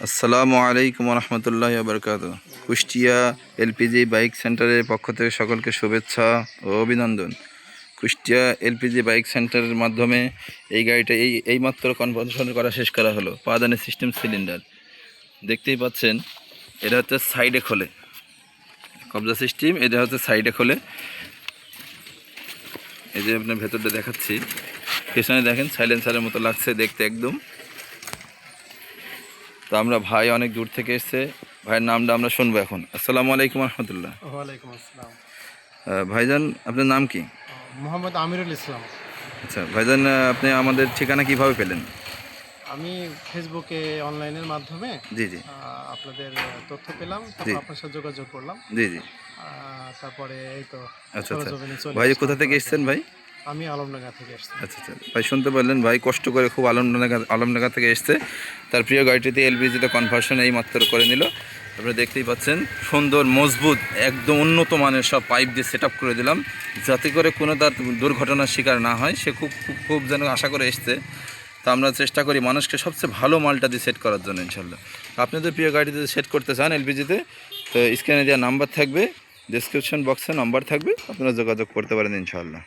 আসসালামু আলাইকুম রহমতুল্লাহি ওয়া বারাকাতুহু। কুষ্টিয়া এলপিজি বাইক সেন্টারের পক্ষ থেকে সকলকে শুভেচ্ছা ও অভিনন্দন। কুষ্টিয়া এলপিজি বাইক সেন্টারের মাধ্যমে এই গাড়িটা এইমাত্র কনভার্সন শেষ করা হলো। পাদানি সিস্টেম সিলিন্ডার দেখতেই পাচ্ছেন, এটা হচ্ছে সাইডে খোলে কবজা সিস্টেম, এটা হচ্ছে সাইডে খোলে। এই যে আপনার ভেতরটা দেখাচ্ছি, পেছনে দেখেন সাইলেন্সারের মতো লাগছে দেখতে একদম। তো আমরা ভাই অনেক দূর থেকে এসছে, ভাইয়ের নামটা আমরা শুনবো এখন। আসসালামু আলাইকুম রহমতুল্লাহ। ওয়ালাইকুম আসসালাম। ভাইজান, আপনার নাম কি? মোহাম্মদ আমিরুল ইসলাম। আচ্ছা ভাইজান, আপনি আমাদের ঠিকানা কিভাবে পেলেন? আমি ফেসবুকে অনলাইনের মাধ্যমে জি জি আপনাদের তথ্য পেলাম, জি তারপর আপনার সাথে যোগাযোগ করলাম। জি জি তারপরে এই তো আচ্ছা আচ্ছা। সরেজমিনে চলে ভাই আসলাম কোথা থেকে আপনার এসছেন ভাই? আমি আলমডাঙ্গা থেকে এসেছি। আচ্ছা আচ্ছা ভাই, শুনতে পারলেন, ভাই কষ্ট করে খুব আলমডাঙ্গা থেকে এসছে। তার প্রিয় গাড়িটিতে এলপিজিতে কনভার্সন এই মাত্র করে নিল। আপনারা দেখতেই পাচ্ছেন, সুন্দর মজবুত একদম উন্নত মানের সব পাইপ দিয়ে সেট করে দিলাম, যাতে করে কোনো তার দুর্ঘটনার শিকার না হয়। সে খুব খুব খুব যেন আশা করে এসছে। তা আমরা চেষ্টা করি মানুষকে সবচেয়ে ভালো মালটা দিয়ে সেট করার জন্য ইনশাল্লাহ। আপনাদের প্রিয় গাড়িতে সেট করতে চান এলপিজিতে, তো স্ক্রিনে দেওয়া নাম্বার থাকবে, ডেসক্রিপশন বক্সে নাম্বার থাকবে, আপনারা যোগাযোগ করতে পারেন ইনশাআল্লাহ।